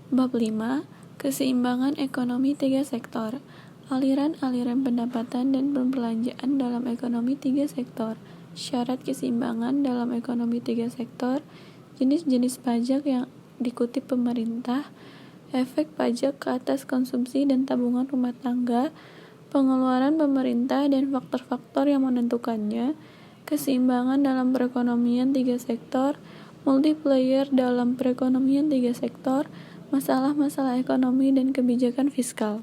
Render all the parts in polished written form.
Bab 5. Keseimbangan ekonomi tiga sektor. Aliran-aliran pendapatan dan pembelanjaan dalam ekonomi tiga sektor. Syarat keseimbangan dalam ekonomi tiga sektor. Jenis-jenis pajak yang dikutip pemerintah. Efek pajak ke atas konsumsi dan tabungan rumah tangga. Pengeluaran pemerintah dan faktor-faktor yang menentukannya. Keseimbangan dalam perekonomian tiga sektor. Multiplier dalam perekonomian tiga sektor. Masalah-masalah ekonomi dan kebijakan fiskal.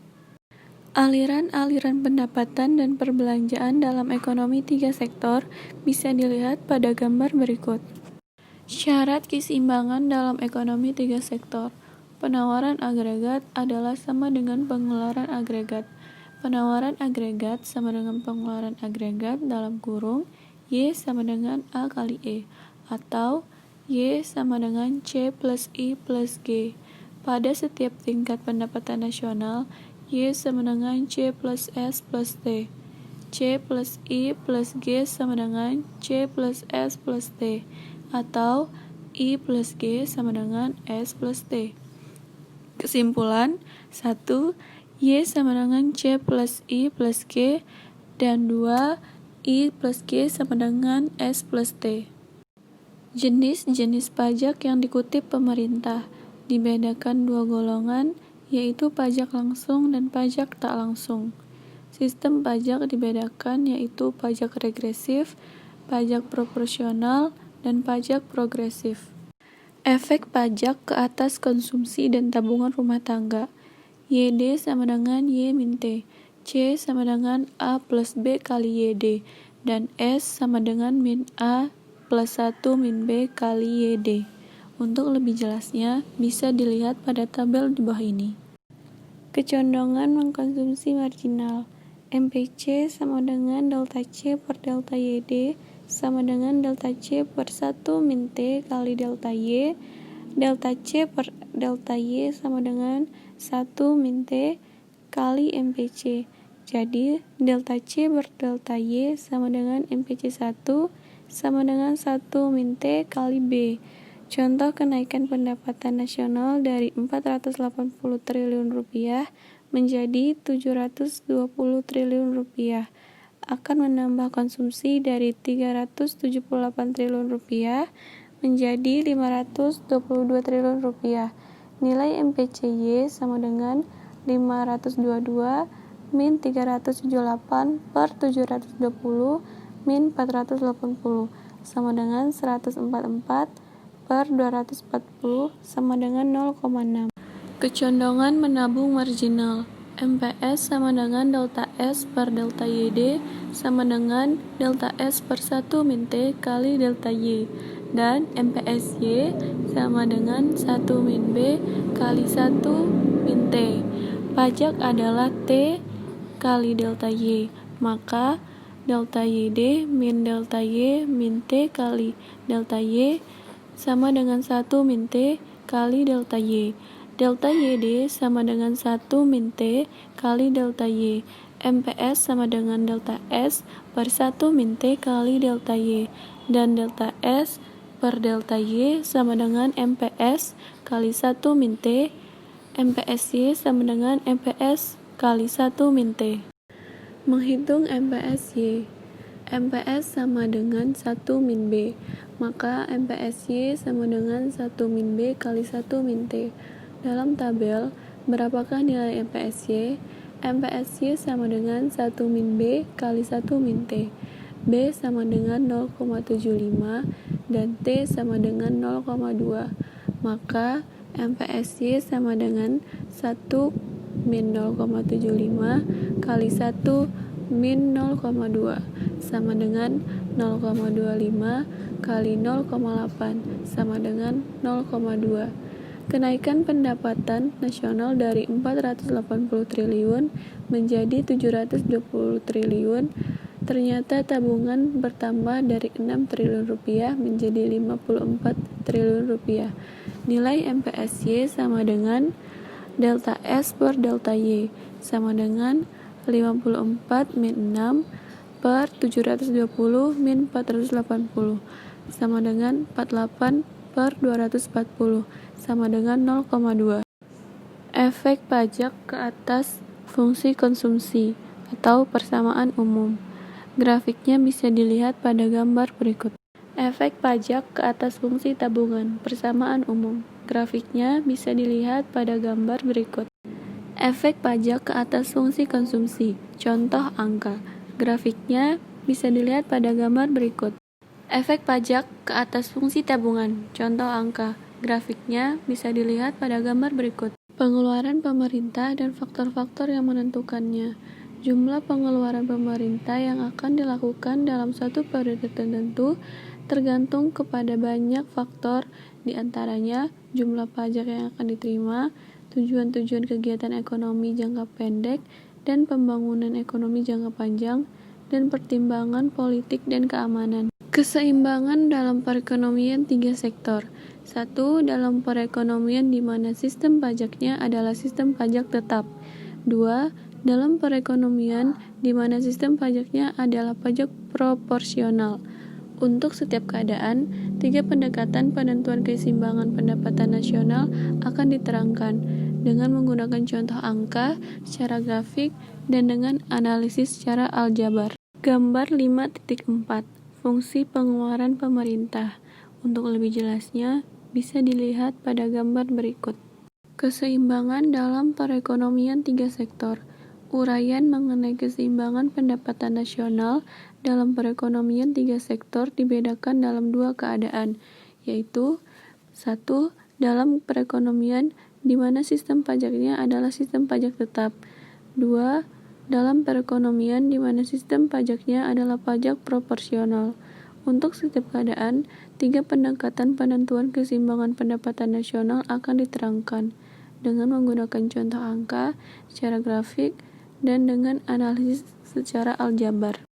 Aliran-aliran pendapatan dan perbelanjaan dalam ekonomi tiga sektor bisa dilihat pada gambar berikut. Syarat keseimbangan dalam ekonomi tiga sektor. Penawaran agregat adalah sama dengan pengeluaran agregat. Penawaran agregat sama dengan pengeluaran agregat dalam kurung Y sama dengan A kali E, atau Y sama dengan C plus I plus G. Pada setiap tingkat pendapatan nasional, Y sama dengan C plus S plus T. C plus I plus G sama dengan C plus S plus T. Atau I plus G sama dengan S plus T. Kesimpulan, 1. Y sama dengan C plus I plus G. Dan 2. I plus G sama dengan S plus T. Jenis-jenis pajak yang dikutip pemerintah dibedakan dua golongan, yaitu pajak langsung dan pajak tak langsung. Sistem pajak dibedakan yaitu pajak regresif, pajak proporsional, dan pajak progresif. Efek pajak ke atas konsumsi dan tabungan rumah tangga. YD sama dengan Y min T, C sama dengan A plus B kali YD, dan S sama dengan min A plus 1 min B kali YD. Untuk lebih jelasnya, bisa dilihat pada tabel di bawah ini. Kecondongan mengkonsumsi marginal. MPC sama dengan delta C per delta YD sama dengan delta C per 1 min T kali delta Y. Delta C per delta Y sama dengan 1 min T kali MPC. Jadi, delta C per delta Y sama dengan MPC 1 sama dengan 1 min T kali B. Contoh kenaikan pendapatan nasional dari 480 triliun rupiah menjadi 720 triliun rupiah akan menambah konsumsi dari 378 triliun rupiah menjadi 522 triliun rupiah. Nilai MPCY sama dengan 522 min 378 per 720 min 480 sama dengan 144 per 240 sama dengan 0,6. Kecondongan menabung marginal. MPS sama dengan delta S per delta YD sama dengan delta S per 1 min T kali delta Y, dan MPSY sama dengan 1 min B kali 1 min T. Pajak adalah T kali delta Y, maka delta YD min delta Y min T kali delta Y sama dengan 1 min T kali delta Y. Delta YD sama dengan 1 min T kali delta Y. MPS sama dengan delta S per 1 min T kali delta Y. Dan delta S per delta Y sama dengan MPS kali 1 min T. MPSY sama dengan MPS kali 1 min T. Menghitung MPSY. MPS sama dengan 1 min B, maka MPSY sama dengan 1 min B kali 1 min T. Dalam tabel, berapakah nilai MPSY? MPSY sama dengan 1 min B kali 1 min T. B sama dengan 0,75 dan T sama dengan 0,2. Maka MPSY sama dengan 1 min 0,75 kali 1 min 0,2 sama dengan 0,25 kali 0,8 sama dengan 0,2. Kenaikan pendapatan nasional dari 480 triliun menjadi 720 triliun. Ternyata tabungan bertambah dari 6 triliun rupiah menjadi 54 triliun rupiah. Nilai MPSY sama dengan delta S per delta Y sama dengan 54 min 6 per 720 min 480 sama dengan 48 per 240 sama dengan 0,2. Efek pajak ke atas fungsi konsumsi atau persamaan umum. Grafiknya bisa dilihat pada gambar berikut. Efek pajak ke atas fungsi tabungan persamaan umum. Grafiknya bisa dilihat pada gambar berikut. Efek pajak ke atas fungsi konsumsi. Contoh angka. Grafiknya bisa dilihat pada gambar berikut. Efek pajak ke atas fungsi tabungan. Contoh angka. Grafiknya bisa dilihat pada gambar berikut. Pengeluaran pemerintah dan faktor-faktor yang menentukannya. Jumlah pengeluaran pemerintah yang akan dilakukan dalam suatu periode tertentu tergantung kepada banyak faktor, di antaranya jumlah pajak yang akan diterima, tujuan-tujuan kegiatan ekonomi jangka pendek dan pembangunan ekonomi jangka panjang, dan pertimbangan politik dan keamanan. Keseimbangan dalam perekonomian 3 sektor. 1. Dalam perekonomian di mana sistem pajaknya adalah sistem pajak tetap. 2. Dalam perekonomian di mana sistem pajaknya adalah pajak proporsional. Untuk setiap keadaan, 3 pendekatan penentuan keseimbangan pendapatan nasional akan diterangkan dengan menggunakan contoh angka secara grafik dan dengan analisis secara aljabar. Gambar 5.4. Fungsi pengeluaran pemerintah. Untuk lebih jelasnya, bisa dilihat pada gambar berikut. Keseimbangan dalam perekonomian 3 sektor. Uraian mengenai keseimbangan pendapatan nasional dalam perekonomian 3 sektor dibedakan dalam 2 keadaan, yaitu 1. Dalam perekonomian di mana sistem pajaknya adalah sistem pajak tetap. 2. Dalam perekonomian di mana sistem pajaknya adalah pajak proporsional. Untuk setiap keadaan, 3 pendekatan penentuan keseimbangan pendapatan nasional akan diterangkan dengan menggunakan contoh angka secara grafik dan dengan analisis secara aljabar.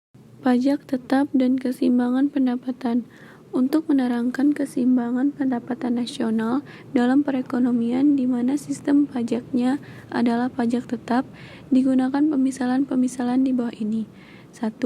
Pajak tetap dan keseimbangan pendapatan. Untuk menerangkan keseimbangan pendapatan nasional dalam perekonomian di mana sistem pajaknya adalah pajak tetap, digunakan pemisalan-pemisalan di bawah ini. 1.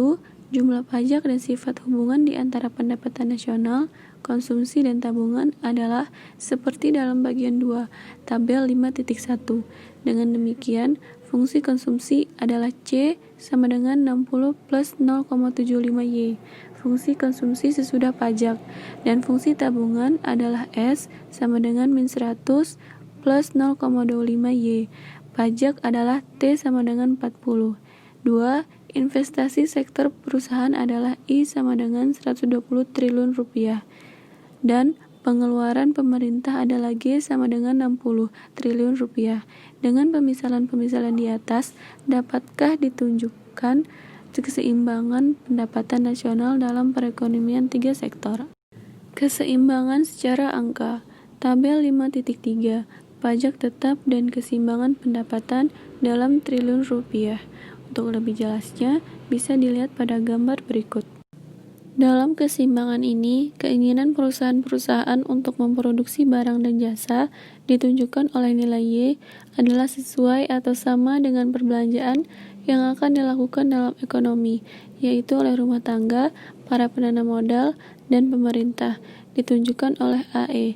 Jumlah pajak dan sifat hubungan di antara pendapatan nasional, konsumsi dan tabungan adalah seperti dalam bagian 2, tabel 5.1. Dengan demikian, fungsi konsumsi adalah C sama dengan 60 plus 0,75 Y. Fungsi konsumsi sesudah pajak, dan fungsi tabungan adalah S sama dengan min 100 plus 0,25 Y. Pajak adalah T sama dengan 40. 2. Investasi sektor perusahaan adalah I sama dengan 120 triliun rupiah. Dan pengeluaran pemerintah adalah G sama dengan 60 triliun rupiah. Dengan pemisalan-pemisalan di atas, dapatkah ditunjukkan keseimbangan pendapatan nasional dalam perekonomian 3 sektor? Keseimbangan secara angka. Tabel 5.3. Pajak tetap dan keseimbangan pendapatan dalam triliun rupiah. Untuk lebih jelasnya, bisa dilihat pada gambar berikut. Dalam keseimbangan ini, keinginan perusahaan-perusahaan untuk memproduksi barang dan jasa ditunjukkan oleh nilai Y adalah sesuai atau sama dengan perbelanjaan yang akan dilakukan dalam ekonomi, yaitu oleh rumah tangga, para penanam modal, dan pemerintah, ditunjukkan oleh AE.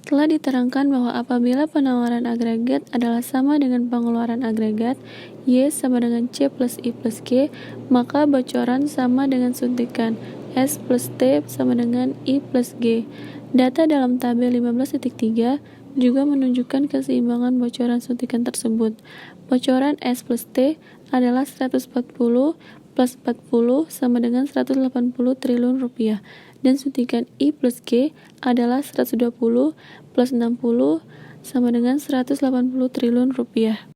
Telah diterangkan bahwa apabila penawaran agregat adalah sama dengan pengeluaran agregat, Y sama dengan C plus I plus G, maka bocoran sama dengan suntikan, S plus T sama dengan I plus G. Data dalam tabel 15.3 juga menunjukkan keseimbangan bocoran suntikan tersebut. Bocoran S plus T adalah 140 plus 40 sama dengan 180 triliun rupiah, dan suntikan I plus G adalah 120 plus 60 sama dengan 180 triliun rupiah.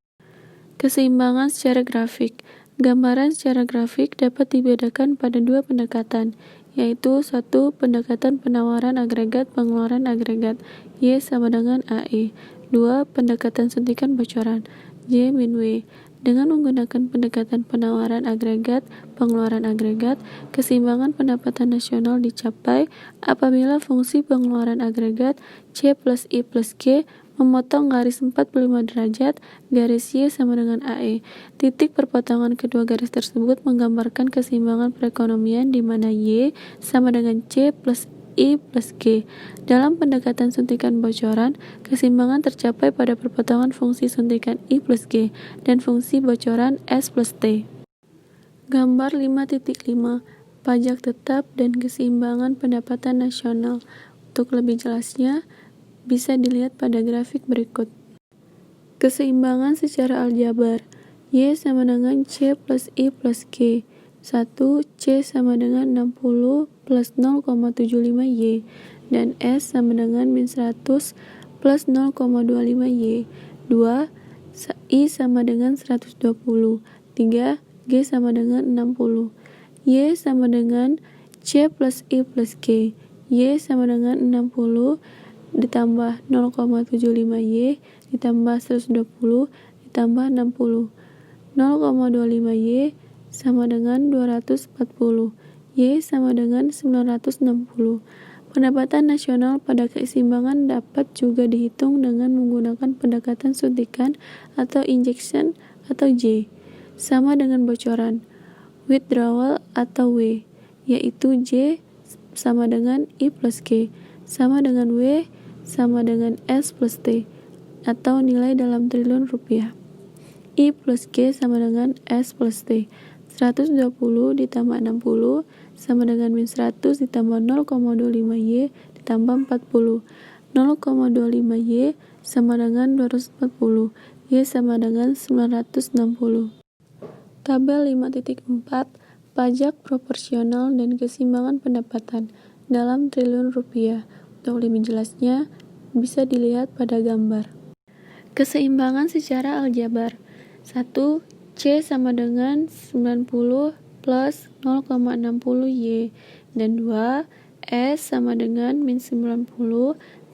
Keseimbangan secara grafik. Gambaran secara grafik dapat dibedakan pada 2 pendekatan, yaitu 1. Pendekatan penawaran agregat pengeluaran agregat, Y sama dengan AE. 2. Pendekatan suntikan bocoran, J min W. Dengan menggunakan pendekatan penawaran agregat pengeluaran agregat, keseimbangan pendapatan nasional dicapai apabila fungsi pengeluaran agregat C plus I plus G memotong garis 45 derajat, garis Y sama dengan AE. Titik perpotongan kedua garis tersebut menggambarkan keseimbangan perekonomian di mana Y sama dengan C plus I plus G. Dalam pendekatan suntikan bocoran, keseimbangan tercapai pada perpotongan fungsi suntikan I plus G dan fungsi bocoran S plus T. Gambar 5.5 Pajak tetap dan keseimbangan pendapatan nasional. Untuk lebih jelasnya, bisa dilihat pada grafik berikut. Keseimbangan secara aljabar. Y sama dengan C plus I plus G. 1. C sama dengan 60 plus 0,75Y dan S sama dengan min 100 plus 0,25Y. 2. I sama dengan 120. 3. G sama dengan 60. Y sama dengan C plus I plus G. Y sama dengan 60 ditambah 0,75Y ditambah 120 ditambah 60. 0,25Y sama dengan 240. Y sama dengan 960. Pendapatan nasional pada keseimbangan dapat juga dihitung dengan menggunakan pendekatan suntikan atau injection atau J, sama dengan bocoran, withdrawal atau W, yaitu J sama dengan I plus G, sama dengan W sama dengan S plus T, atau nilai dalam triliun rupiah. I plus G sama dengan S plus T. 120 ditambah 60 sama dengan min 100 ditambah 0,25Y ditambah 40. 0,25Y sama dengan 240. Y sama dengan 960. Tabel 5.4 Pajak proporsional dan keseimbangan pendapatan dalam triliun rupiah. Untuk lebih jelasnya, bisa dilihat pada gambar. Keseimbangan secara aljabar. 1. C sama dengan 90 plus 0,60Y dan 2. S sama dengan min 90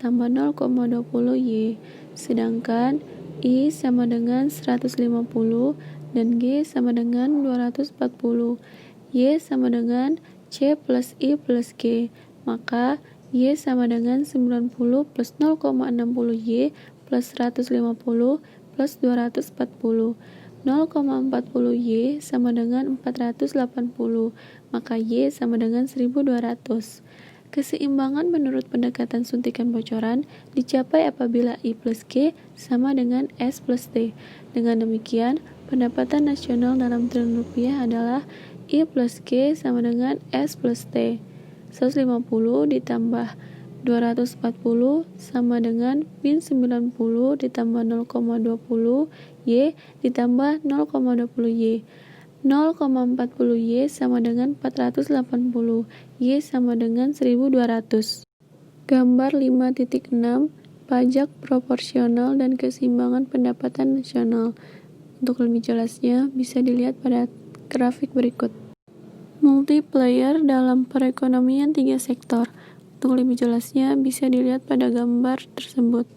tambah 0,20Y. Sedangkan I sama dengan 150 dan G sama dengan 240. Y sama dengan C plus I plus G. Maka Y sama dengan 90 plus 0,60Y plus 150 plus 240. 0,40Y sama dengan 480, maka Y sama dengan 1200. Keseimbangan menurut pendekatan suntikan bocoran dicapai apabila I plus G sama dengan S plus T. Dengan demikian, pendapatan nasional dalam triliun rupiah adalah I plus G sama dengan S plus T. 150 ditambah 240 sama dengan min 90 ditambah 0,20 Y ditambah 0,20Y. 0,40Y sama dengan 480. Y sama dengan 1200. Gambar 5.6 Pajak proporsional dan keseimbangan pendapatan nasional. Untuk lebih jelasnya, bisa dilihat pada grafik berikut. Multiplier dalam perekonomian 3 sektor. Untuk lebih jelasnya, bisa dilihat pada gambar tersebut.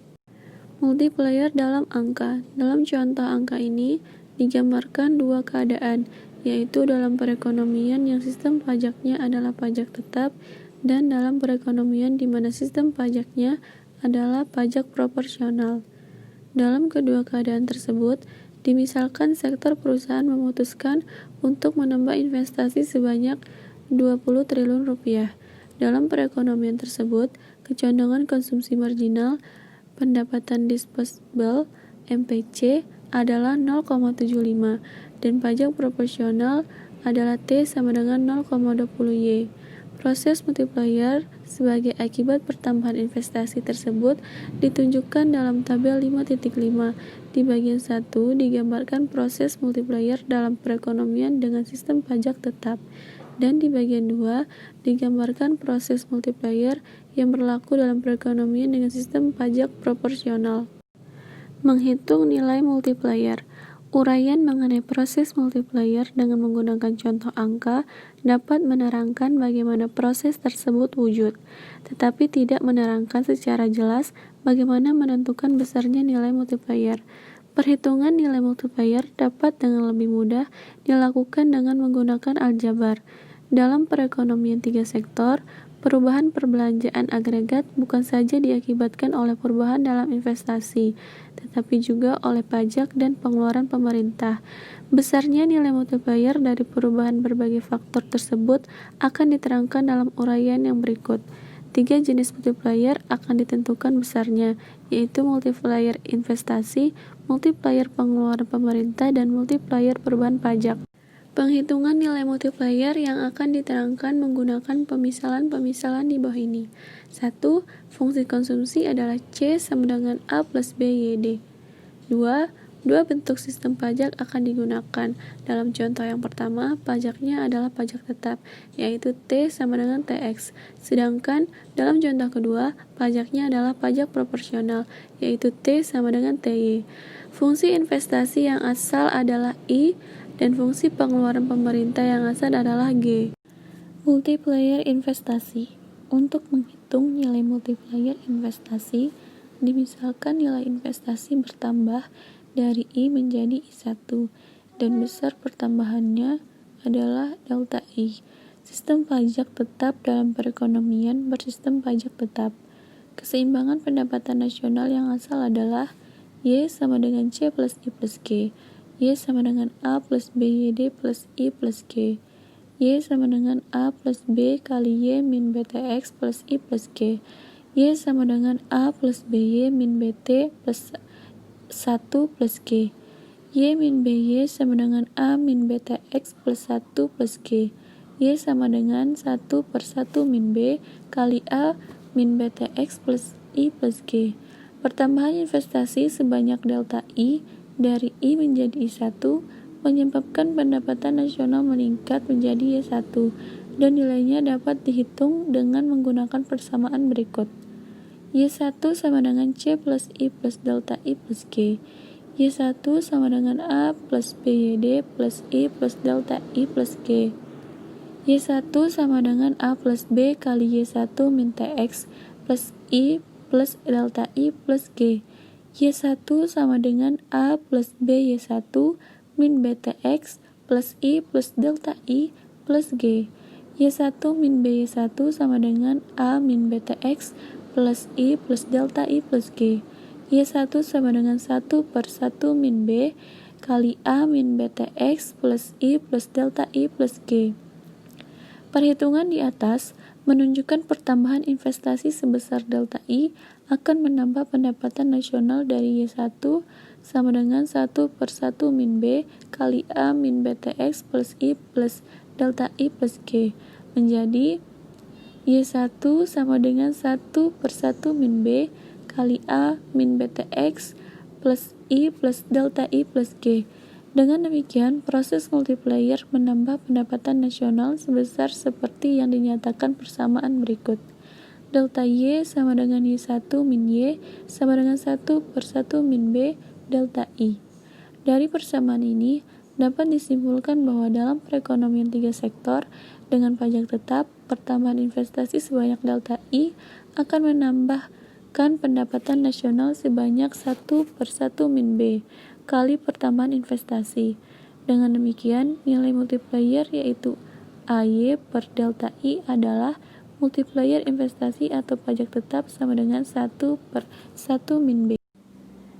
Multiplier dalam angka. Dalam contoh angka ini, digambarkan dua keadaan, yaitu dalam perekonomian yang sistem pajaknya adalah pajak tetap, dan dalam perekonomian di mana sistem pajaknya adalah pajak proporsional. Dalam kedua keadaan tersebut, dimisalkan sektor perusahaan memutuskan untuk menambah investasi sebanyak 20 triliun rupiah. Dalam perekonomian tersebut, kecondongan konsumsi marginal pendapatan disposable MPC adalah 0,75 dan pajak proporsional adalah T sama dengan 0,20Y. Proses multiplier sebagai akibat pertambahan investasi tersebut ditunjukkan dalam tabel 5.5. Di bagian 1 digambarkan proses multiplier dalam perekonomian dengan sistem pajak tetap. Dan di bagian 2 digambarkan proses multiplier yang berlaku dalam perekonomian dengan sistem pajak proporsional. Menghitung nilai multiplier. Uraian mengenai proses multiplier dengan menggunakan contoh angka dapat menerangkan bagaimana proses tersebut wujud, tetapi tidak menerangkan secara jelas bagaimana menentukan besarnya nilai multiplier. Perhitungan nilai multiplier dapat dengan lebih mudah dilakukan dengan menggunakan aljabar. Dalam perekonomian 3 sektor, perubahan perbelanjaan agregat bukan saja diakibatkan oleh perubahan dalam investasi, tetapi juga oleh pajak dan pengeluaran pemerintah. Besarnya nilai multiplier dari perubahan berbagai faktor tersebut akan diterangkan dalam uraian yang berikut. Tiga jenis multiplier akan ditentukan besarnya, yaitu multiplier investasi, multiplier pengeluaran pemerintah, dan multiplier perubahan pajak. Penghitungan nilai multiplier yang akan diterangkan menggunakan pemisalan-pemisalan di bawah ini. 1. Fungsi konsumsi adalah C sama dengan A plus B YD. 2. Dua bentuk sistem pajak akan digunakan. Dalam contoh yang pertama, pajaknya adalah pajak tetap, yaitu T sama dengan TX. Sedangkan dalam contoh kedua, pajaknya adalah pajak proporsional, yaitu T sama dengan TY. Fungsi investasi yang asal adalah I, dan fungsi pengeluaran pemerintah yang asal adalah G. Multiplier investasi. Untuk menghitung nilai multiplier investasi, dimisalkan nilai investasi bertambah dari I menjadi I1, dan besar pertambahannya adalah delta I. Sistem pajak tetap dalam perekonomian bersistem pajak tetap. Keseimbangan pendapatan nasional yang asal adalah Y sama dengan C plus I plus G. Y sama dengan A plus B YD plus I plus G. Y sama dengan A plus B kali Y min BTX plus I plus G. Y sama dengan A plus BY min BT plus 1 plus G. Y min BY sama dengan A min BTX plus 1 plus G. Y sama dengan 1 per 1 min B kali A min BTX plus I plus G. Pertambahan investasi sebanyak delta I dari I menjadi I1 menyebabkan pendapatan nasional meningkat menjadi Y1, dan nilainya dapat dihitung dengan menggunakan persamaan berikut. Y1 sama dengan C plus I plus delta I plus G. Y1 sama dengan A plus BYD plus I plus delta I plus G. Y1 sama dengan A plus B kali Y1 min TX plus I plus delta I plus G. Y1 sama dengan A plus B Y1 min BTX plus I plus delta I plus G. Y1 min B Y1 sama dengan A min BTX plus I plus delta I plus G. Y1 sama dengan 1 per 1 min B kali A min BTX plus I plus delta I plus G. Perhitungan di atas menunjukkan pertambahan investasi sebesar delta I akan menambah pendapatan nasional dari Y1 sama dengan 1 per 1 min B kali A min BTX plus I plus delta I plus G menjadi Y1 sama dengan 1 per 1 min B kali A min BTX plus I plus delta I plus G. Dengan demikian, proses multiplier menambah pendapatan nasional sebesar seperti yang dinyatakan persamaan berikut. Delta Y sama dengan Y1 min Y sama dengan 1 per 1 min B delta I. Dari persamaan ini, dapat disimpulkan bahwa dalam perekonomian tiga sektor, dengan pajak tetap, pertambahan investasi sebanyak delta I akan menambahkan pendapatan nasional sebanyak 1 per 1 min B kali pertambahan investasi. Dengan demikian, nilai multiplier yaitu AY per delta I adalah multiplier investasi atau pajak tetap sama dengan 1 per 1 min B.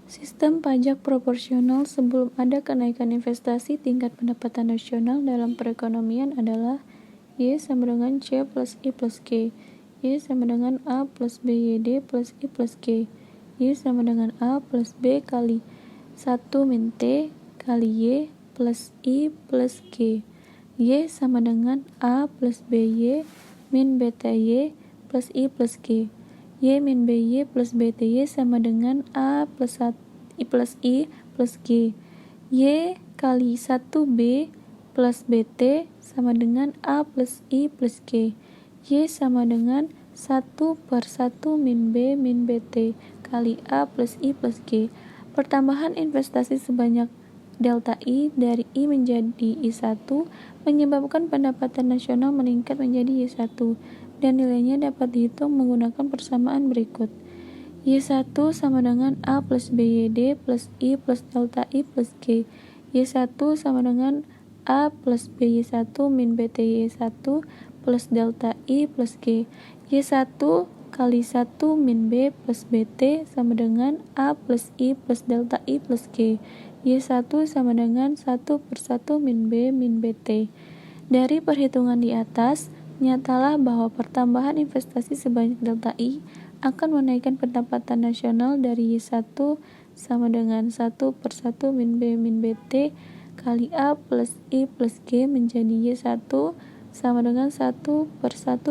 Sistem pajak proporsional sebelum ada kenaikan investasi tingkat pendapatan nasional dalam perekonomian adalah Y sama dengan C plus I plus G. Y sama dengan A plus B YD plus I plus G. Y sama dengan A plus B kali 1 min T kali Y plus I plus G. Y sama dengan A plus BY min BTY plus I plus G. Y min BY plus BTY sama dengan A plus I plus G. Y kali 1B plus BT sama dengan A plus I plus G. Y sama dengan 1 per 1 min B min BT kali A plus I plus G. Pertambahan investasi sebanyak delta I dari I menjadi I1 menyebabkan pendapatan nasional meningkat menjadi Y1, dan nilainya dapat dihitung menggunakan persamaan berikut. Y1 sama dengan A plus BYD plus I plus delta I plus G. Y1 sama dengan A plus BY1 min BTY1 plus delta I plus G. Y1 kali 1 min B plus BT sama dengan A plus I plus delta I plus G. Y1 sama dengan 1 per 1 min B min BT. Dari perhitungan di atas, Nyatalah bahwa pertambahan investasi sebanyak delta I akan menaikkan pendapatan nasional dari Y1 sama dengan 1/1 min B min BT kali A plus I plus G menjadi Y1 sama dengan 1/1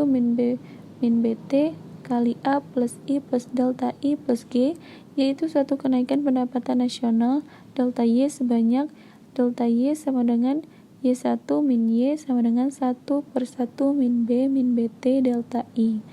min B min BT kali A plus I plus delta I plus G, yaitu suatu kenaikan pendapatan nasional delta Y sebanyak delta Y sama dengan Y1 min Y sama dengan 1/1 min B min BT delta I.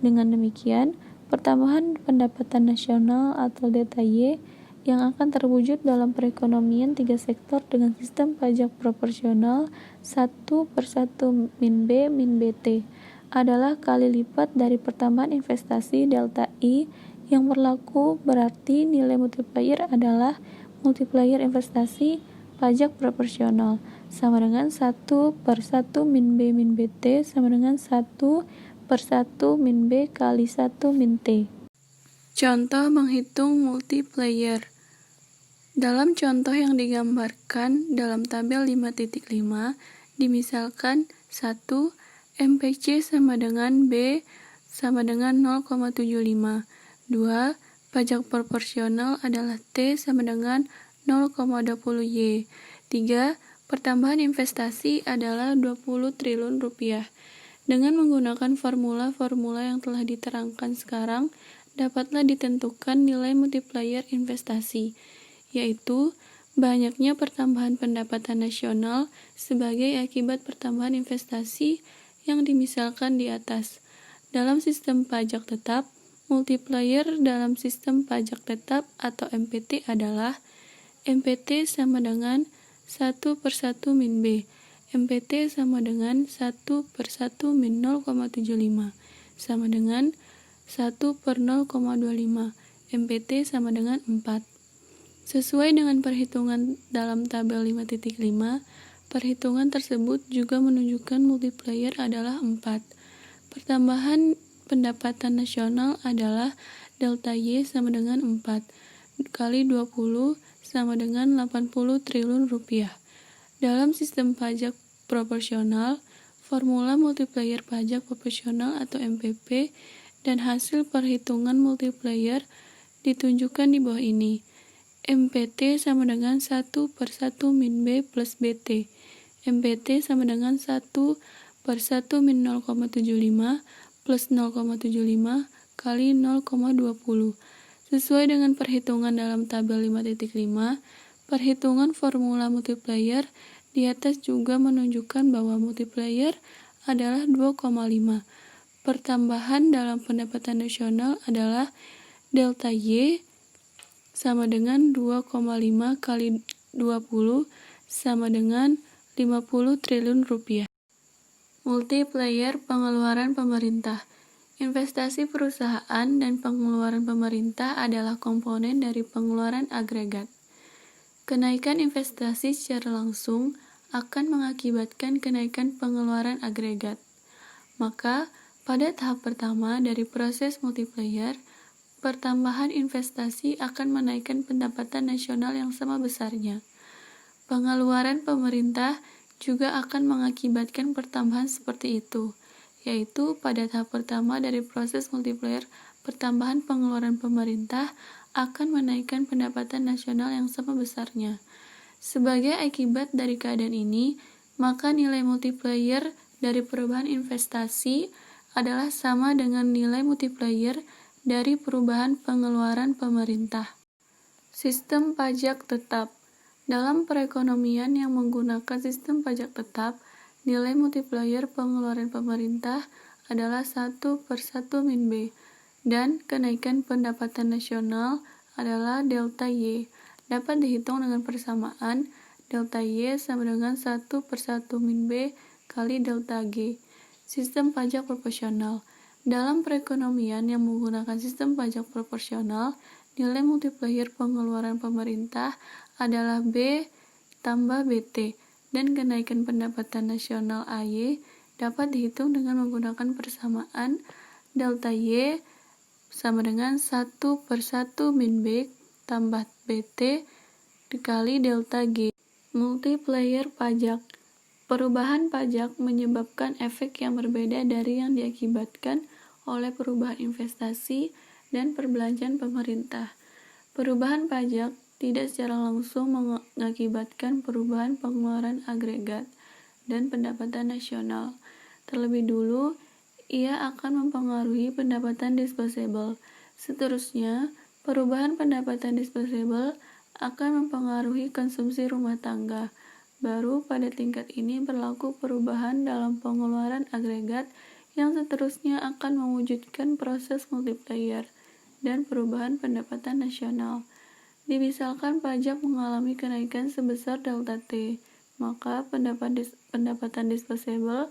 Dengan demikian, pertambahan pendapatan nasional atau delta Y yang akan terwujud dalam perekonomian tiga sektor dengan sistem pajak proporsional 1/1 min B min BT adalah kali lipat dari pertambahan investasi delta I yang berlaku, berarti nilai multiplier adalah multiplier investasi pajak proporsional sama dengan 1/1 min B min BT sama dengan 1/1 min B kali 1 min T. Contoh menghitung multiplier. Dalam contoh yang digambarkan dalam tabel 5.5, dimisalkan 1. MPC sama dengan B sama dengan 0,75. 2. Pajak proporsional adalah T sama dengan 0,20 Y. 3. Pertambahan investasi adalah 20 triliun rupiah. Dengan menggunakan formula-formula yang telah diterangkan sekarang, dapatlah ditentukan nilai multiplier investasi, yaitu banyaknya pertambahan pendapatan nasional sebagai akibat pertambahan investasi yang dimisalkan di atas. Dalam sistem pajak tetap, multiplier dalam sistem pajak tetap atau MPT adalah MPT sama dengan 1/1 min B, MPT sama dengan 1/1 min 0,75, sama dengan 1/0,25, MPT sama dengan 4. Sesuai dengan perhitungan dalam tabel 5.5, perhitungan tersebut juga menunjukkan multiplier adalah 4. Pertambahan pendapatan nasional adalah delta Y sama dengan 4 kali 20 sama dengan 80 triliun rupiah. Dalam sistem pajak proporsional, formula multiplier pajak proporsional atau MPP dan hasil perhitungan multiplier ditunjukkan di bawah ini. MPT sama dengan 1/1 min B plus BT. MPT sama dengan 1/1 min 0,75 plus 0,75 kali 0,20. Sesuai dengan perhitungan dalam tabel 5.5, perhitungan formula multiplier di atas juga menunjukkan bahwa multiplier adalah 2,5. Pertambahan dalam pendapatan nasional adalah delta Y sama dengan 2,5 kali 20 sama dengan 50 triliun rupiah. Multiplier pengeluaran pemerintah. Investasi perusahaan dan pengeluaran pemerintah adalah komponen dari pengeluaran agregat. Kenaikan investasi secara langsung akan mengakibatkan kenaikan pengeluaran agregat. Maka, pada tahap pertama dari proses multiplier, pertambahan investasi akan menaikkan pendapatan nasional yang sama besarnya. Pengeluaran pemerintah juga akan mengakibatkan pertambahan seperti itu, yaitu pada tahap pertama dari proses multiplier, pertambahan pengeluaran pemerintah akan menaikkan pendapatan nasional yang sama besarnya. Sebagai akibat dari keadaan ini, maka nilai multiplier dari perubahan investasi adalah sama dengan nilai multiplier dari perubahan pengeluaran pemerintah. Sistem pajak tetap. Dalam perekonomian yang menggunakan sistem pajak tetap, nilai multiplier pengeluaran pemerintah adalah 1/1 min B, dan kenaikan pendapatan nasional adalah delta Y. Dapat dihitung dengan persamaan delta Y sama dengan 1/1 min B kali delta G. Sistem pajak proporsional. Dalam perekonomian yang menggunakan sistem pajak proporsional, nilai multiplier pengeluaran pemerintah adalah B tambah BT, dan kenaikan pendapatan nasional AY dapat dihitung dengan menggunakan persamaan delta Y sama dengan 1/1 min B tambah BT dikali delta G. Multiplier pajak. Perubahan pajak menyebabkan efek yang berbeda dari yang diakibatkan oleh perubahan investasi dan perbelanjaan pemerintah. Perubahan pajak tidak secara langsung mengakibatkan perubahan pengeluaran agregat dan pendapatan nasional. Terlebih dulu, ia akan mempengaruhi pendapatan disposable. Seterusnya, perubahan pendapatan disposable akan mempengaruhi konsumsi rumah tangga. Baru pada tingkat ini berlaku perubahan dalam pengeluaran agregat yang seterusnya akan mewujudkan proses multiplier dan perubahan pendapatan nasional. Dimisalkan pajak mengalami kenaikan sebesar delta T, maka pendapatan disposable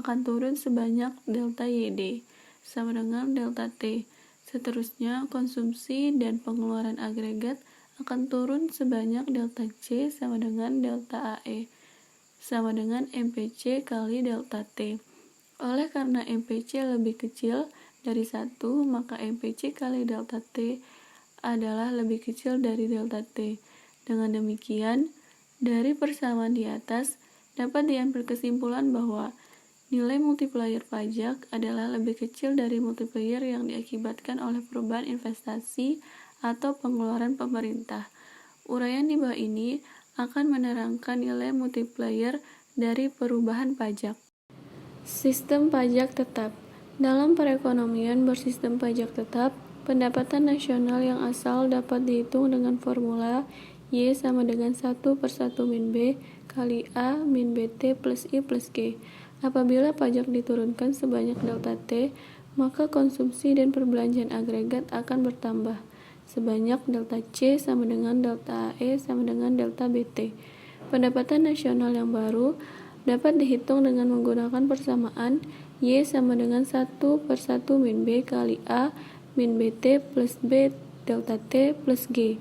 akan turun sebanyak delta YD, sama dengan delta T. Seterusnya, konsumsi dan pengeluaran agregat akan turun sebanyak delta C sama dengan delta AE, sama dengan MPC kali delta T. Oleh karena MPC lebih kecil dari 1, maka MPC kali delta T adalah lebih kecil dari delta T. Dengan demikian, dari persamaan di atas, dapat diambil kesimpulan bahwa nilai multiplier pajak adalah lebih kecil dari multiplier yang diakibatkan oleh perubahan investasi atau pengeluaran pemerintah. Uraian di bawah ini akan menerangkan nilai multiplier dari perubahan pajak. Sistem pajak tetap. Dalam perekonomian bersistem pajak tetap, pendapatan nasional yang asal dapat dihitung dengan formula Y sama dengan 1/1 min B kali A min BT plus I plus G. Apabila pajak diturunkan sebanyak delta T, maka konsumsi dan perbelanjaan agregat akan bertambah sebanyak delta C sama dengan delta AE sama dengan delta BT. Pendapatan nasional yang baru dapat dihitung dengan menggunakan persamaan Y sama dengan 1/1 min B kali A min BT plus B delta T plus G.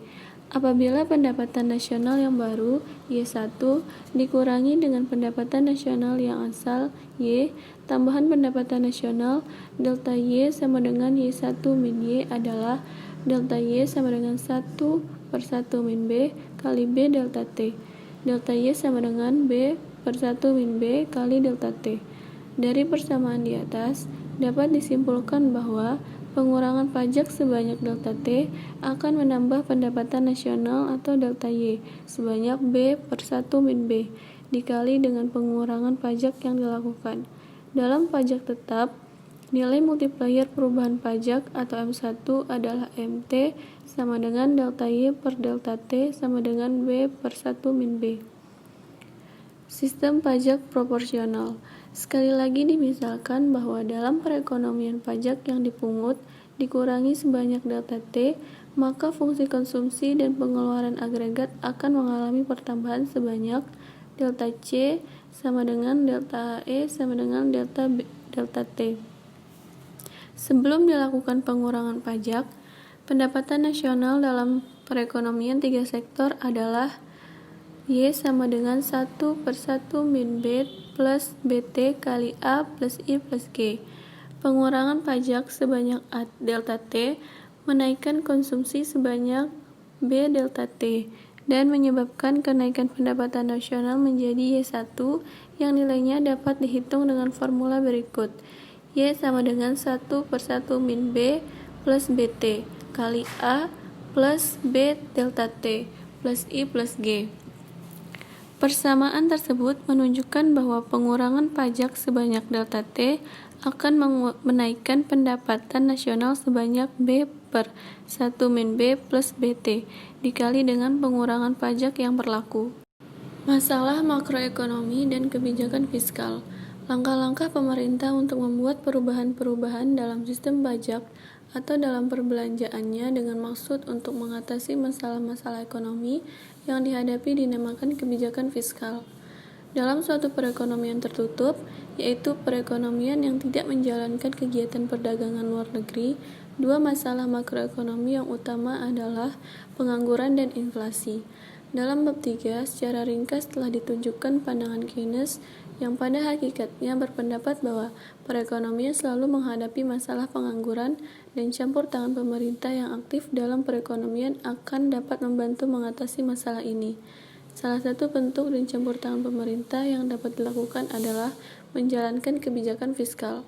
Apabila pendapatan nasional yang baru Y1 dikurangi dengan pendapatan nasional yang asal Y, tambahan pendapatan nasional delta Y sama dengan Y1 min Y adalah delta Y sama dengan 1/1 min B kali B delta T. Delta Y sama dengan B/1 min B kali delta T. Dari persamaan di atas, dapat disimpulkan bahwa pengurangan pajak sebanyak delta T akan menambah pendapatan nasional atau delta Y sebanyak B/1 min B dikali dengan pengurangan pajak yang dilakukan. Dalam pajak tetap, nilai multiplier perubahan pajak atau M1 adalah MT sama dengan delta Y per delta T sama dengan B/1 min B. Sistem pajak proporsional. Sekali lagi dimisalkan bahwa dalam perekonomian pajak yang dipungut dikurangi sebanyak delta T, maka fungsi konsumsi dan pengeluaran agregat akan mengalami pertambahan sebanyak delta C sama dengan delta AE sama dengan delta T. Sebelum dilakukan pengurangan pajak, pendapatan nasional dalam perekonomian 3 sektor adalah Y sama dengan 1/1 min B plus BT kali A plus I plus G. Pengurangan pajak sebanyak delta T menaikkan konsumsi sebanyak B delta T dan menyebabkan kenaikan pendapatan nasional menjadi Y1 yang nilainya dapat dihitung dengan formula berikut. Y sama dengan 1/1 min B plus BT kali A plus B delta T plus I plus G. Persamaan tersebut menunjukkan bahwa pengurangan pajak sebanyak delta T akan menaikkan pendapatan nasional sebanyak B/1 min B plus BT dikali dengan pengurangan pajak yang berlaku. Masalah makroekonomi dan kebijakan fiskal. Langkah-langkah pemerintah untuk membuat perubahan-perubahan dalam sistem pajak atau dalam perbelanjaannya dengan maksud untuk mengatasi masalah-masalah ekonomi yang dihadapi dinamakan kebijakan fiskal. Dalam suatu perekonomian tertutup, yaitu perekonomian yang tidak menjalankan kegiatan perdagangan luar negeri, dua masalah makroekonomi yang utama adalah pengangguran dan inflasi. Dalam bab 3, secara ringkas telah ditunjukkan pandangan Keynes yang pada hakikatnya berpendapat bahwa perekonomian selalu menghadapi masalah pengangguran dan campur tangan pemerintah yang aktif dalam perekonomian akan dapat membantu mengatasi masalah ini. Salah satu bentuk dan campur tangan pemerintah yang dapat dilakukan adalah menjalankan kebijakan fiskal.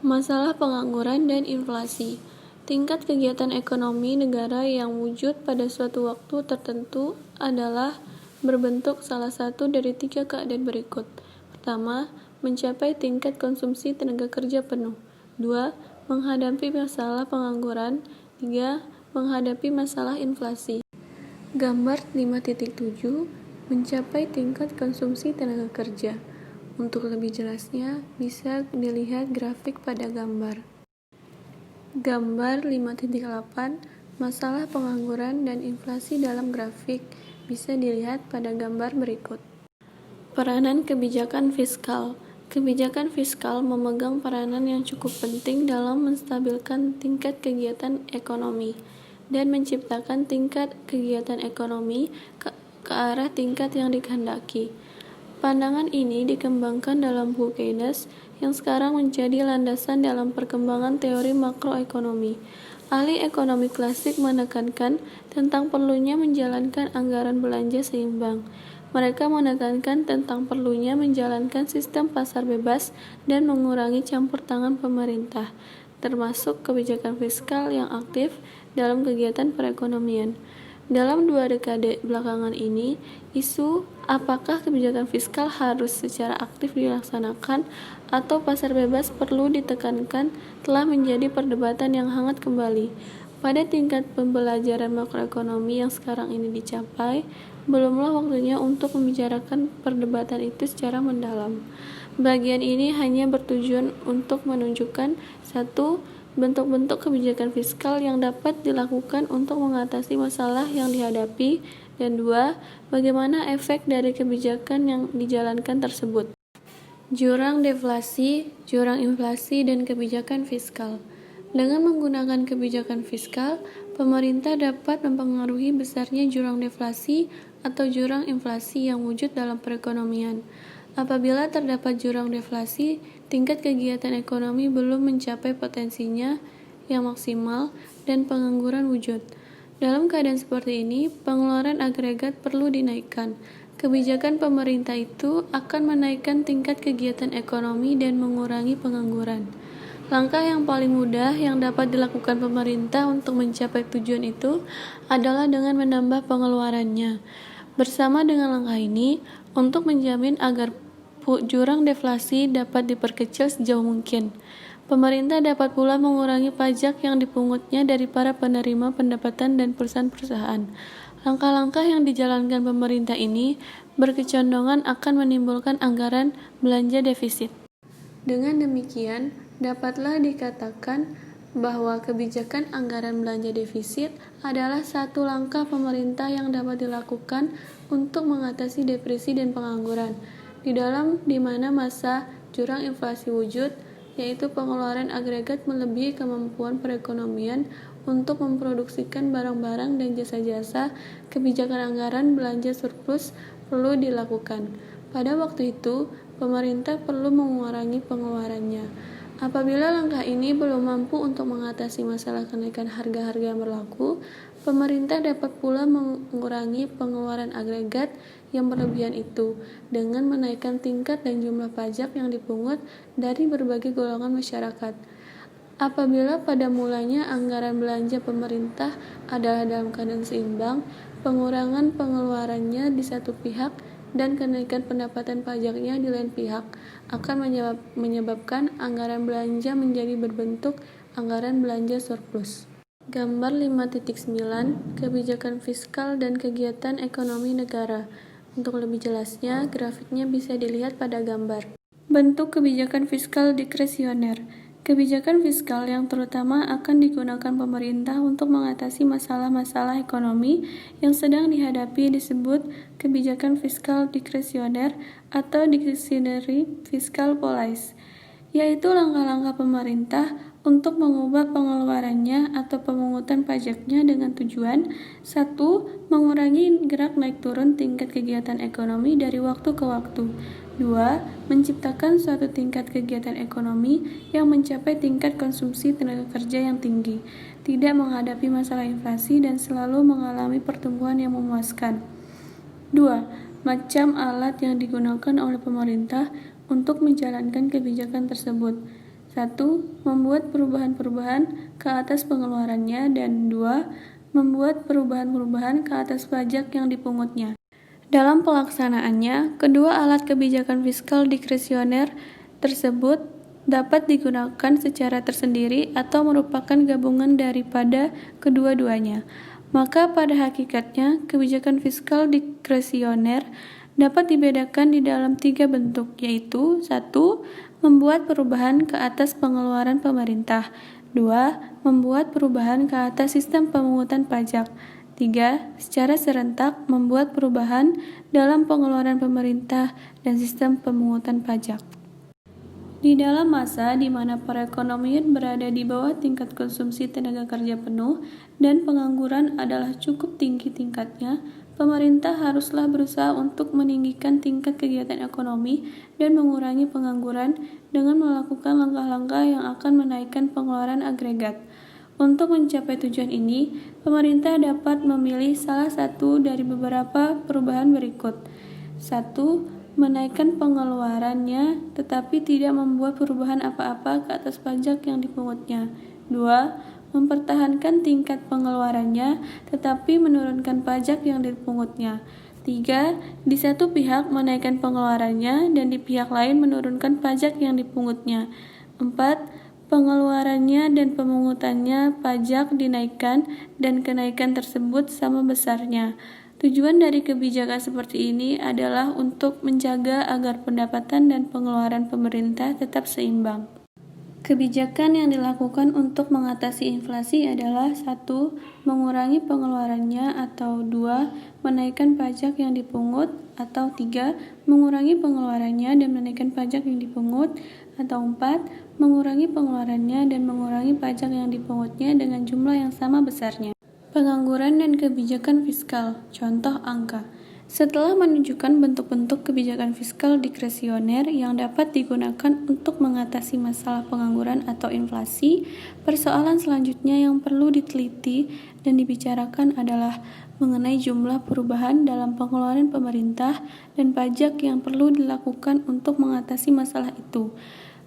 Masalah pengangguran dan inflasi. Tingkat kegiatan ekonomi negara yang wujud pada suatu waktu tertentu adalah berbentuk salah satu dari 3 keadaan berikut. Pertama, mencapai tingkat konsumsi tenaga kerja penuh. 2. Menghadapi masalah pengangguran. 3. Menghadapi masalah inflasi. Gambar 5.7 mencapai tingkat konsumsi tenaga kerja. Untuk lebih jelasnya, bisa dilihat grafik pada gambar. Gambar 5.8 masalah pengangguran dan inflasi dalam grafik bisa dilihat pada gambar berikut. Peranan kebijakan fiskal. Kebijakan fiskal memegang peranan yang cukup penting dalam menstabilkan tingkat kegiatan ekonomi dan menciptakan tingkat kegiatan ekonomi ke arah tingkat yang dikehendaki. Pandangan ini dikembangkan dalam buku Keynes yang sekarang menjadi landasan dalam perkembangan teori makroekonomi. Ahli ekonomi klasik menekankan tentang perlunya menjalankan anggaran belanja seimbang. Mereka menekankan tentang perlunya menjalankan sistem pasar bebas dan mengurangi campur tangan pemerintah, termasuk kebijakan fiskal yang aktif dalam kegiatan perekonomian. Dalam 2 dekade belakangan ini, isu apakah kebijakan fiskal harus secara aktif dilaksanakan atau pasar bebas perlu ditekankan telah menjadi perdebatan yang hangat kembali. Pada tingkat pembelajaran makroekonomi yang sekarang ini dicapai, belumlah waktunya untuk membicarakan perdebatan itu secara mendalam. Bagian ini hanya bertujuan untuk menunjukkan satu, bentuk-bentuk kebijakan fiskal yang dapat dilakukan untuk mengatasi masalah yang dihadapi, dan 2, bagaimana efek dari kebijakan yang dijalankan tersebut. Jurang deflasi, jurang inflasi, dan kebijakan fiskal. Dengan menggunakan kebijakan fiskal, pemerintah dapat mempengaruhi besarnya jurang deflasi atau jurang inflasi yang wujud dalam perekonomian. Apabila terdapat jurang deflasi, tingkat kegiatan ekonomi belum mencapai potensinya yang maksimal dan pengangguran wujud. Dalam keadaan seperti ini, pengeluaran agregat perlu dinaikkan. Kebijakan pemerintah itu akan menaikkan tingkat kegiatan ekonomi dan mengurangi pengangguran. Langkah yang paling mudah yang dapat dilakukan pemerintah untuk mencapai tujuan itu adalah dengan menambah pengeluarannya. Bersama dengan langkah ini, untuk menjamin agar jurang deflasi dapat diperkecil sejauh mungkin, pemerintah dapat pula mengurangi pajak yang dipungutnya dari para penerima pendapatan dan perusahaan-perusahaan. Langkah-langkah yang dijalankan pemerintah ini berkecondongan akan menimbulkan anggaran belanja defisit. Dengan demikian, dapatlah dikatakan bahwa kebijakan anggaran belanja defisit adalah satu langkah pemerintah yang dapat dilakukan untuk mengatasi depresi dan pengangguran. Di mana masa jurang inflasi wujud, yaitu pengeluaran agregat melebihi kemampuan perekonomian untuk memproduksikan barang-barang dan jasa-jasa, kebijakan anggaran belanja surplus perlu dilakukan. Pada waktu itu, pemerintah perlu mengurangi pengeluarannya. Apabila langkah ini belum mampu untuk mengatasi masalah kenaikan harga-harga yang berlaku, pemerintah dapat pula mengurangi pengeluaran agregat yang berlebihan itu dengan menaikkan tingkat dan jumlah pajak yang dipungut dari berbagai golongan masyarakat. Apabila pada mulanya anggaran belanja pemerintah adalah dalam keadaan seimbang, pengurangan pengeluarannya di satu pihak dan kenaikan pendapatan pajaknya di lain pihak akan menyebabkan anggaran belanja menjadi berbentuk anggaran belanja surplus. Gambar 5.9 Kebijakan fiskal dan kegiatan ekonomi negara. Untuk lebih jelasnya, grafiknya bisa dilihat pada gambar. Bentuk kebijakan fiskal diskresioner. Kebijakan fiskal yang terutama akan digunakan pemerintah untuk mengatasi masalah-masalah ekonomi yang sedang dihadapi disebut kebijakan fiskal diskresioner atau discretionary fiscal policy, yaitu langkah-langkah pemerintah untuk mengubah pengeluarannya atau pemungutan pajaknya dengan tujuan 1. Mengurangi gerak naik turun tingkat kegiatan ekonomi dari waktu ke waktu. 2. Menciptakan suatu tingkat kegiatan ekonomi yang mencapai tingkat konsumsi tenaga kerja yang tinggi, tidak menghadapi masalah inflasi dan selalu mengalami pertumbuhan yang memuaskan. 2. Macam alat yang digunakan oleh pemerintah untuk menjalankan kebijakan tersebut. 1. Membuat perubahan-perubahan ke atas pengeluarannya, dan 2. Membuat perubahan-perubahan ke atas pajak yang dipungutnya. Dalam pelaksanaannya, kedua alat kebijakan fiskal diskresioner tersebut dapat digunakan secara tersendiri atau merupakan gabungan daripada kedua-duanya. Maka pada hakikatnya, kebijakan fiskal diskresioner dapat dibedakan di dalam 3 bentuk, yaitu 1. Membuat perubahan ke atas pengeluaran pemerintah. 2. Membuat perubahan ke atas sistem pemungutan pajak. 3. Secara serentak membuat perubahan dalam pengeluaran pemerintah dan sistem pemungutan pajak. Di dalam masa di mana perekonomian berada di bawah tingkat konsumsi tenaga kerja penuh dan pengangguran adalah cukup tinggi tingkatnya, pemerintah haruslah berusaha untuk meninggikan tingkat kegiatan ekonomi dan mengurangi pengangguran dengan melakukan langkah-langkah yang akan menaikkan pengeluaran agregat. Untuk mencapai tujuan ini, pemerintah dapat memilih salah satu dari beberapa perubahan berikut. 1. Menaikkan pengeluarannya tetapi tidak membuat perubahan apa-apa ke atas pajak yang dipungutnya. 2. Mempertahankan tingkat pengeluarannya tetapi menurunkan pajak yang dipungutnya. 3. Di satu pihak menaikkan pengeluarannya dan di pihak lain menurunkan pajak yang dipungutnya. 4. Pengeluarannya dan pemungutannya pajak dinaikkan dan kenaikan tersebut sama besarnya. Tujuan dari kebijakan seperti ini adalah untuk menjaga agar pendapatan dan pengeluaran pemerintah tetap seimbang. Kebijakan yang dilakukan untuk mengatasi inflasi adalah 1. Mengurangi pengeluarannya, atau 2. Menaikkan pajak yang dipungut, atau 3. Mengurangi pengeluarannya dan menaikkan pajak yang dipungut, atau 4. Mengurangi pengeluarannya dan mengurangi pajak yang dipungutnya dengan jumlah yang sama besarnya. Pengangguran dan kebijakan fiskal. Contoh angka. Setelah menunjukkan bentuk-bentuk kebijakan fiskal diskresioner yang dapat digunakan untuk mengatasi masalah pengangguran atau inflasi, persoalan selanjutnya yang perlu diteliti dan dibicarakan adalah mengenai jumlah perubahan dalam pengeluaran pemerintah dan pajak yang perlu dilakukan untuk mengatasi masalah itu.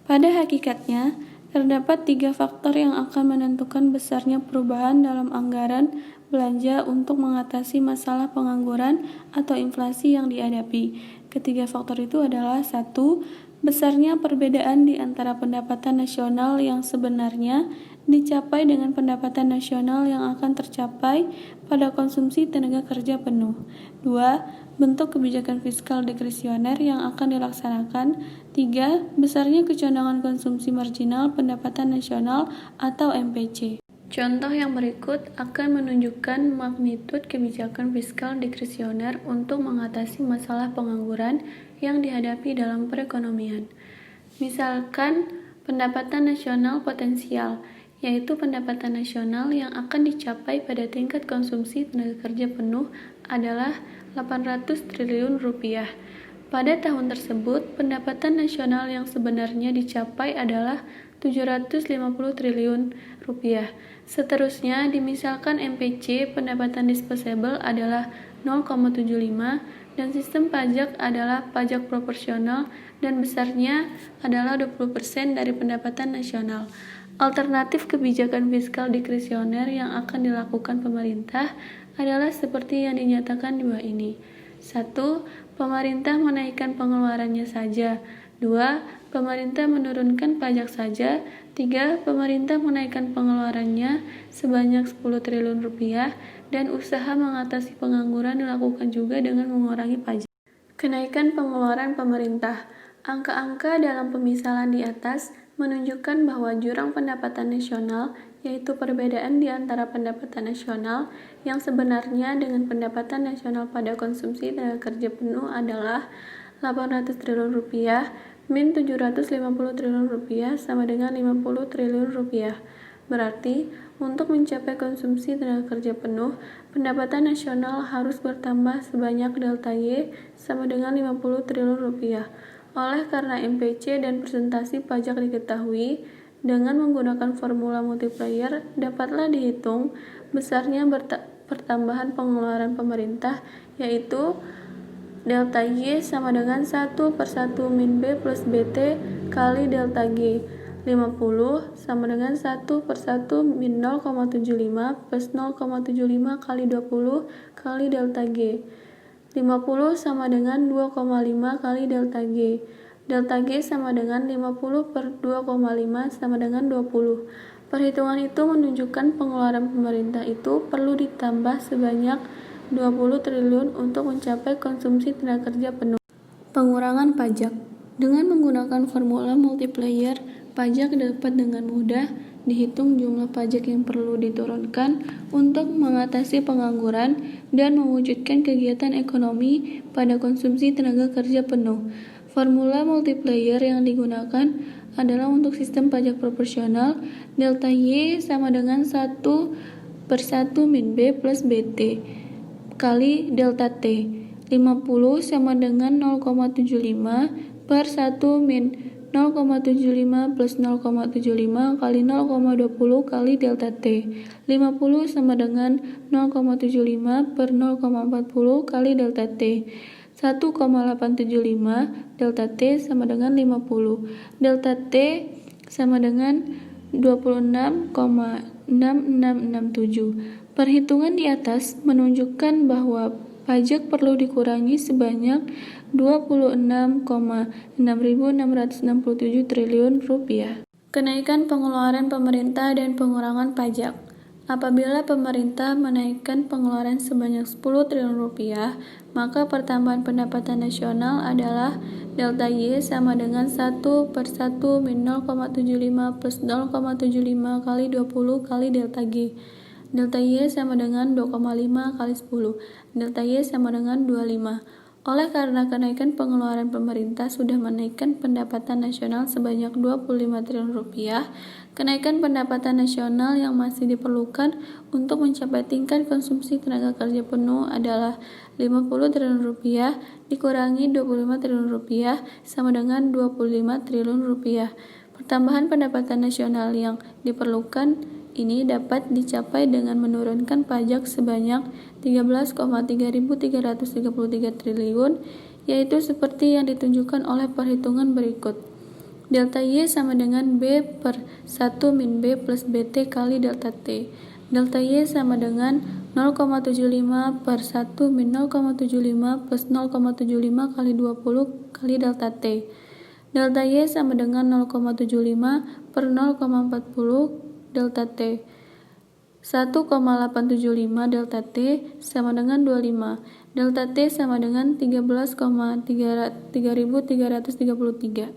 Pada hakikatnya, terdapat 3 faktor yang akan menentukan besarnya perubahan dalam anggaran belanja untuk mengatasi masalah pengangguran atau inflasi yang dihadapi. Ketiga faktor itu adalah 1. Besarnya perbedaan di antara pendapatan nasional yang sebenarnya dicapai dengan pendapatan nasional yang akan tercapai pada konsumsi tenaga kerja penuh. 2. Bentuk kebijakan fiskal diskresioner yang akan dilaksanakan. 3. Besarnya kecondongan konsumsi marginal pendapatan nasional atau MPC. Contoh yang berikut akan menunjukkan magnitud kebijakan fiskal diskresioner untuk mengatasi masalah pengangguran yang dihadapi dalam perekonomian. Misalkan, pendapatan nasional potensial, yaitu pendapatan nasional yang akan dicapai pada tingkat konsumsi tenaga kerja penuh adalah 800 triliun rupiah. Pada tahun tersebut, pendapatan nasional yang sebenarnya dicapai adalah 750 triliun rupiah. Seterusnya, dimisalkan MPC pendapatan disposable adalah 0,75 dan sistem pajak adalah pajak proporsional dan besarnya adalah 20% dari pendapatan nasional. Alternatif kebijakan fiskal diskresioner yang akan dilakukan pemerintah adalah seperti yang dinyatakan di bawah ini. 1. Pemerintah menaikkan pengeluarannya saja. 2. Pemerintah menurunkan pajak saja. 3. Pemerintah menaikkan pengeluarannya sebanyak 10 triliun rupiah dan usaha mengatasi pengangguran dilakukan juga dengan mengurangi pajak. Kenaikan pengeluaran pemerintah. Angka-angka dalam pemisalan di atas menunjukkan bahwa jurang pendapatan nasional, yaitu perbedaan di antara pendapatan nasional yang sebenarnya dengan pendapatan nasional pada konsumsi tenaga kerja penuh adalah 800 triliun rupiah min 750 triliun rupiah sama dengan 50 triliun rupiah. Berarti, untuk mencapai konsumsi tenaga kerja penuh, pendapatan nasional harus bertambah sebanyak delta Y sama dengan 50 triliun rupiah. Oleh karena MPC dan presentasi pajak diketahui, dengan menggunakan formula multiplier dapatlah dihitung besarnya pertambahan pengeluaran pemerintah, yaitu delta Y sama dengan 1 per 1 min B plus BT kali delta G. 50 sama dengan 1 per 1 min 0,75 plus 0,75 kali 20 kali delta G. 50 sama dengan 2,5 kali delta G. Delta G sama dengan 50 per 2,5 sama dengan 20. Perhitungan itu menunjukkan pengeluaran pemerintah itu perlu ditambah sebanyak 20 triliun untuk mencapai konsumsi tenaga kerja penuh. Pengurangan pajak. Dengan menggunakan formula multiplier, pajak dapat dengan mudah dihitung jumlah pajak yang perlu diturunkan untuk mengatasi pengangguran dan mewujudkan kegiatan ekonomi pada konsumsi tenaga kerja penuh. Formula multiplier yang digunakan adalah untuk sistem pajak proporsional, delta Y sama dengan 1 per 1 min B plus BT kali delta T. 50 sama dengan 0,75 per 1 min 0,75 plus 0,75 kali 0,20 kali delta T. 50 sama dengan 0,75 per 0,40 kali delta T. 1,875 delta T sama dengan 50. Delta T sama dengan 26,6667. Perhitungan di atas menunjukkan bahwa pajak perlu dikurangi sebanyak 26,6667 triliun rupiah. Kenaikan pengeluaran pemerintah dan pengurangan pajak. Apabila pemerintah menaikkan pengeluaran sebanyak 10 triliun rupiah, maka pertambahan pendapatan nasional adalah delta Y sama dengan 1 per 1 min 0,75 plus 0,75 kali 20 kali delta G. Delta Y sama dengan 2,5 kali 10. Delta Y sama dengan 25. Oleh karena kenaikan pengeluaran pemerintah sudah menaikkan pendapatan nasional sebanyak 25 triliun rupiah, kenaikan pendapatan nasional yang masih diperlukan untuk mencapai tingkat konsumsi tenaga kerja penuh adalah 50 triliun rupiah dikurangi 25 triliun rupiah sama dengan 25 triliun rupiah. Pertambahan pendapatan nasional yang diperlukan ini dapat dicapai dengan menurunkan pajak sebanyak 13,3333 triliun, yaitu seperti yang ditunjukkan oleh perhitungan berikut. Delta Y sama dengan B per 1 min B plus BT kali delta T. Delta Y sama dengan 0,75 per 1 min 0,75 plus 0,75 kali 20 kali delta T. Delta Y sama dengan 0,75 per 0,40 delta T. 1,875 delta T sama dengan 25. Delta T sama dengan 13,3333.